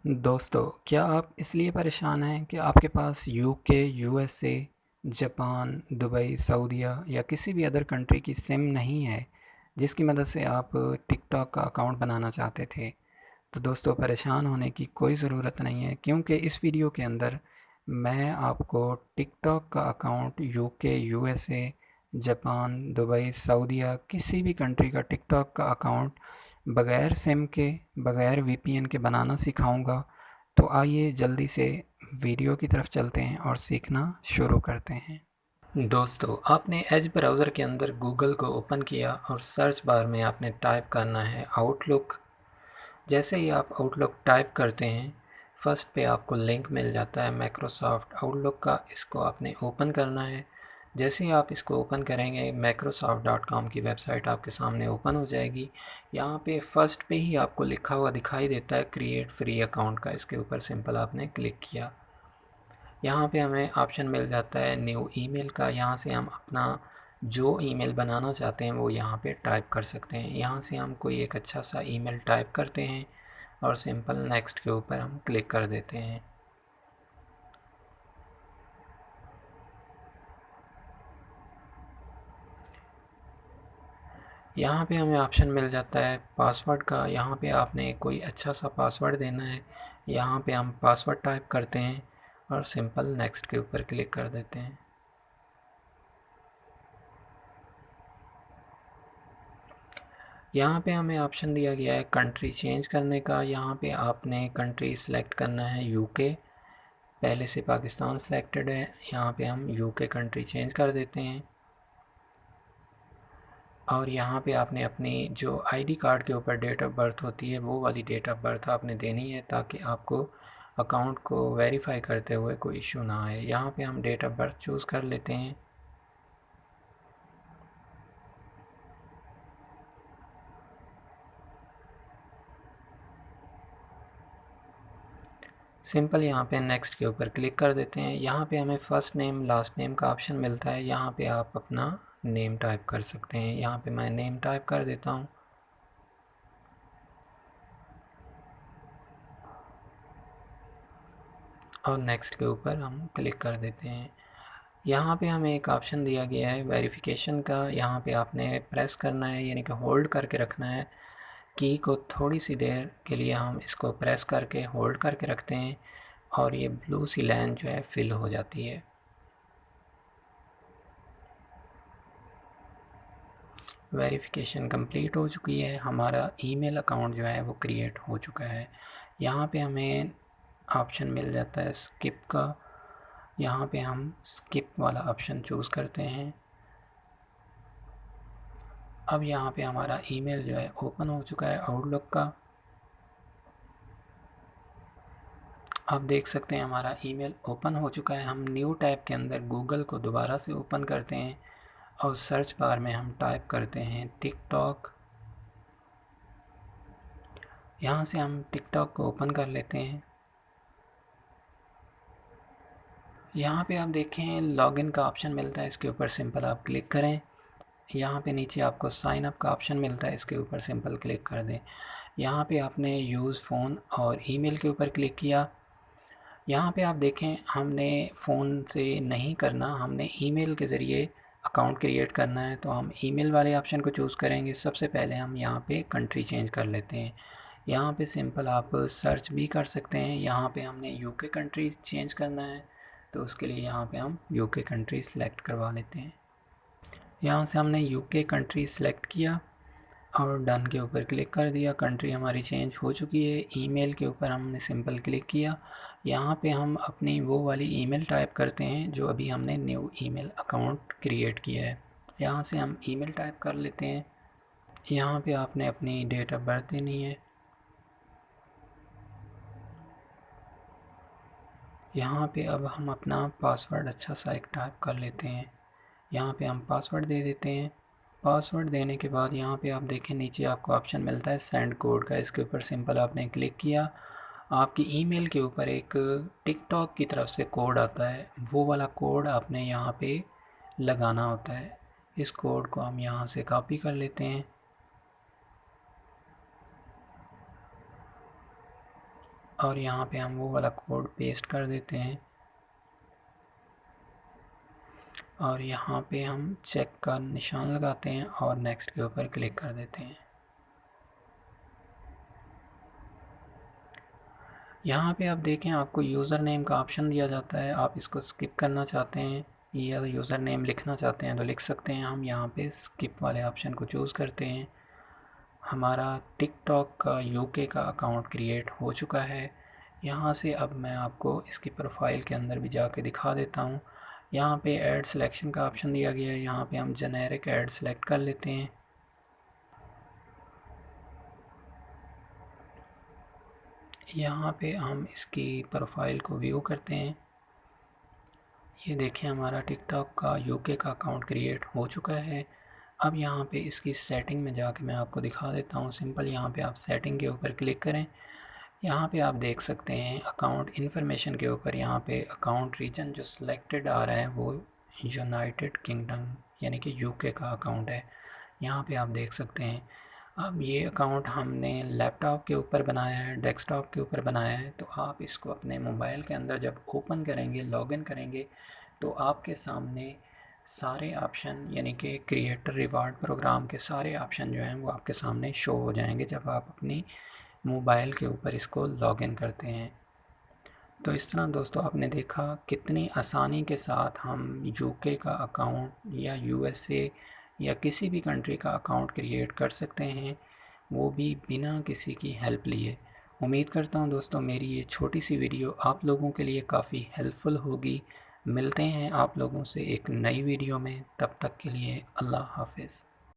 दोस्तों, क्या आप इसलिए परेशान हैं कि आपके पास यूके, यूएसए, जापान, दुबई, सऊदीया या किसी भी अदर कंट्री की सिम नहीं है, जिसकी मदद से आप टिकटॉक का अकाउंट बनाना चाहते थे? तो दोस्तों, परेशान होने की कोई ज़रूरत नहीं है, क्योंकि इस वीडियो के अंदर मैं आपको टिकटॉक का account UK, USA, Japan, Dubai, सऊदीया किसी भी कंट्री का टिकटॉक का अकाउंट बग़ैर सिम के, बग़ैर वीपीएन के बनाना सिखाऊंगा। तो आइए जल्दी से वीडियो की तरफ चलते हैं और सीखना शुरू करते हैं। दोस्तों, आपने एज ब्राउज़र के अंदर गूगल को ओपन किया और सर्च बार में आपने टाइप करना है आउटलुक। जैसे ही आप आउटलुक टाइप करते हैं, फर्स्ट पे आपको लिंक मिल जाता है माइक्रोसॉफ्ट आउटलुक का। इसको आपने ओपन करना है। जैसे ही आप इसको ओपन करेंगे, microsoft.com की वेबसाइट आपके सामने ओपन हो जाएगी। यहाँ पे फर्स्ट पे ही आपको लिखा हुआ दिखाई देता है क्रिएट फ्री अकाउंट का। इसके ऊपर सिंपल आपने क्लिक किया। यहाँ पे हमें ऑप्शन मिल जाता है न्यू ईमेल का। यहाँ से हम अपना जो ईमेल बनाना चाहते हैं वो यहाँ पे टाइप कर सकते हैं। यहाँ से हम कोई एक अच्छा सा ईमेल टाइप करते हैं और सिंपल नेक्स्ट के ऊपर हम क्लिक कर देते हैं। यहाँ पे हमें ऑप्शन मिल जाता है पासवर्ड का। यहाँ पे आपने कोई अच्छा सा पासवर्ड देना है। यहाँ पे हम पासवर्ड टाइप करते हैं और सिंपल नेक्स्ट के ऊपर क्लिक कर देते हैं। यहाँ पे हमें ऑप्शन दिया गया है कंट्री चेंज करने का। यहाँ पे आपने कंट्री सेलेक्ट करना है यूके। पहले से पाकिस्तान सिलेक्टेड है, यहाँ पे हम यूके कंट्री चेंज कर देते हैं। और यहाँ पे आपने अपनी जो आईडी कार्ड के ऊपर डेट ऑफ बर्थ होती है वो वाली डेट ऑफ बर्थ आपने देनी है, ताकि आपको अकाउंट को वेरीफाई करते हुए कोई इशू ना आए। यहाँ पे हम डेट ऑफ बर्थ चूज़ कर लेते हैं। सिंपल यहाँ पे नेक्स्ट के ऊपर क्लिक कर देते हैं। यहाँ पे हमें फ़र्स्ट नेम लास्ट नेम का ऑप्शन मिलता है। यहाँ पे आप अपना नेम टाइप कर सकते हैं। यहाँ पे मैं नेम टाइप कर देता हूँ और नेक्स्ट के ऊपर हम क्लिक कर देते हैं। यहाँ पे हमें एक ऑप्शन दिया गया है वेरिफिकेशन का। यहाँ पे आपने प्रेस करना है, यानी कि होल्ड करके रखना है की को। थोड़ी सी देर के लिए हम इसको प्रेस करके होल्ड करके रखते हैं और ये ब्लू सी लाइन जो है फिल हो जाती है। वेरिफिकेशन कंप्लीट हो चुकी है। हमारा ईमेल अकाउंट जो है वो क्रिएट हो चुका है। यहाँ पे हमें ऑप्शन मिल जाता है स्किप का। यहाँ पे हम स्किप वाला ऑप्शन चूज़ करते हैं। अब यहाँ पे हमारा ईमेल जो है ओपन हो चुका है आउटलुक का। आप देख सकते हैं हमारा ईमेल ओपन हो चुका है। हम न्यू टैब के अंदर गूगल को दोबारा से ओपन करते हैं और सर्च बार में हम टाइप करते हैं टिकटॉक। यहाँ से हम टिकटॉक को ओपन कर लेते हैं। यहाँ पे आप देखें लॉगिन का ऑप्शन मिलता है, इसके ऊपर सिंपल आप क्लिक करें। यहाँ पे नीचे आपको साइन अप का ऑप्शन मिलता है, इसके ऊपर सिंपल क्लिक कर दें। यहाँ पे आपने यूज़ फ़ोन और ईमेल के ऊपर क्लिक किया। यहाँ पे आप देखें हमने फ़ोन से नहीं करना, हमने ईमेल के ज़रिए अकाउंट क्रिएट करना है। तो हम ईमेल वाले ऑप्शन को चूज़ करेंगे। सबसे पहले हम यहाँ पे कंट्री चेंज कर लेते हैं। यहाँ पे सिंपल आप सर्च भी कर सकते हैं। यहाँ पे हमने यूके कंट्री चेंज करना है, तो उसके लिए यहाँ पे हम यूके कंट्री सेलेक्ट करवा लेते हैं। यहाँ से हमने यूके कंट्री सेलेक्ट किया और डन के ऊपर क्लिक कर दिया। कंट्री हमारी चेंज हो चुकी है। ईमेल के ऊपर हमने सिंपल क्लिक किया। यहाँ पे हम अपनी वो वाली ईमेल टाइप करते हैं जो अभी हमने न्यू ईमेल अकाउंट क्रिएट किया है। यहाँ से हम ईमेल टाइप कर लेते हैं। यहाँ पे आपने अपनी डेट ऑफ बर्थ देनी है। यहाँ पे अब हम अपना पासवर्ड अच्छा सा एक टाइप कर लेते हैं। यहाँ पे हम पासवर्ड दे देते हैं। पासवर्ड देने के बाद यहाँ पे आप देखें नीचे आपको ऑप्शन मिलता है सेंड कोड का। इसके ऊपर सिंपल आपने क्लिक किया। आपकी ईमेल के ऊपर एक टिकटॉक की तरफ से कोड आता है, वो वाला कोड आपने यहाँ पे लगाना होता है। इस कोड को हम यहाँ से कॉपी कर लेते हैं। और यहाँ पे हम वो वाला कोड पेस्ट कर देते हैं और यहाँ पे हम चेक का निशान लगाते हैं और नेक्स्ट के ऊपर क्लिक कर देते हैं। यहाँ पे आप देखें आपको यूज़र नेम का ऑप्शन दिया जाता है। आप इसको स्किप करना चाहते हैं या यूज़र नेम लिखना चाहते हैं तो लिख सकते हैं। हम यहाँ पे स्किप वाले ऑप्शन को चूज़ करते हैं। हमारा टिकटॉक का यूके का अकाउंट क्रिएट हो चुका है। यहाँ से अब मैं आपको इसकी प्रोफाइल के अंदर भी जाके दिखा देता हूँ। यहाँ पे ऐड सिलेक्शन का ऑप्शन दिया गया है। यहाँ पे हम जेनेरिक ऐड सेलेक्ट कर लेते हैं। यहाँ पे हम इसकी प्रोफाइल को व्यू करते हैं। ये देखें हमारा टिकटॉक का यूके का अकाउंट क्रिएट हो चुका है। अब यहाँ पे इसकी सेटिंग में जाके मैं आपको दिखा देता हूँ। सिंपल यहाँ पे आप सेटिंग के ऊपर क्लिक करें। यहाँ पे आप देख सकते हैं अकाउंट इन्फॉर्मेशन के ऊपर यहाँ पे अकाउंट रीजन जो सिलेक्टेड आ रहा है वो यूनाइटेड किंगडम यानी कि यूके का अकाउंट है। यहाँ पे आप देख सकते हैं। अब ये अकाउंट हमने लैपटॉप के ऊपर बनाया है, डेस्कटॉप के ऊपर बनाया है। तो आप इसको अपने मोबाइल के अंदर जब ओपन करेंगे, लॉगिन करेंगे, तो आपके सामने सारे ऑप्शन यानी कि क्रिएटर रिवार्ड प्रोग्राम के सारे ऑप्शन जो हैं वो आपके सामने शो हो जाएंगे जब आप अपनी मोबाइल के ऊपर इसको लॉगिन करते हैं। तो इस तरह दोस्तों आपने देखा कितनी आसानी के साथ हम यूके का अकाउंट या यूएसए या किसी भी कंट्री का अकाउंट क्रिएट कर सकते हैं, वो भी बिना किसी की हेल्प लिए। उम्मीद करता हूँ दोस्तों मेरी ये छोटी सी वीडियो आप लोगों के लिए काफ़ी हेल्पफुल होगी। मिलते हैं आप लोगों से एक नई वीडियो में, तब तक के लिए अल्लाह हाफ़िज़।